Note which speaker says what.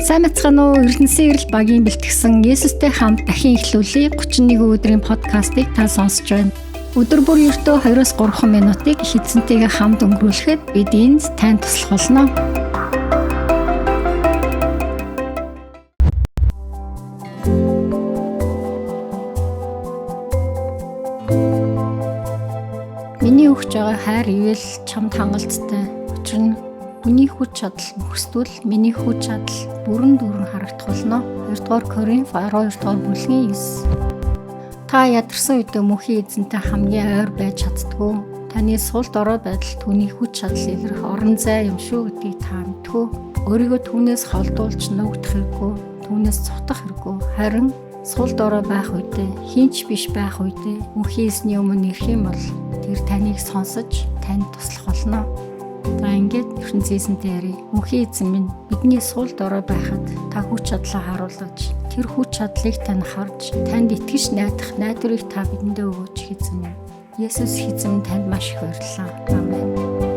Speaker 1: Сайн бацгаана уу? Эрдэнэсийн эрэл багийн бэлтгэсэн Есүстэй хамт дахин эхлүүлээ 31 өдрийн подкастыг та сонсож байна. Өдөр бүр ердөө 2-3 минутыг их эзэнтэйгээ хамт өнгөрүүлэхэд бид энд танд туслах болно. Миний өгч байгаа хайр ивэл чамд хангалттай. Учир нь хүний хүч чадал мөхсдөл миний хүч чадал бүрэн харагдах болно. 2-р Коринф 12-р бүлгийн 9. Та ядарсан үедээ мөнхийн эзэнтэй хамгийн ойр байж чаддгүй. Таны сул дорой байдал түүний хүч чадал илрэх орон зай юм шүү гэдгийг та мэдгүй. Өөрийгөө түүнээс холдуулж нүгдэх хэрэггүй. Түүнээс цутах хэрэггүй. Харин сул дорой байх үедээ, хинч биш байх үедээ мөнхийн эзний өмнө ирэх юм бол тэр таныг сонсож танд туслах болно. За ингээд ертөнцийнхэнтэй яри. Мөнхийн эзэн минь бидний сул дорой байхад та хүч чадлаа харуулж, тэр хүч чадлыг тань харж, танд итгэж найдах найдварыг та бидэндээ өгөөч эзэн минь. Есүс эзэн танд маш их баярлалаа. Амен.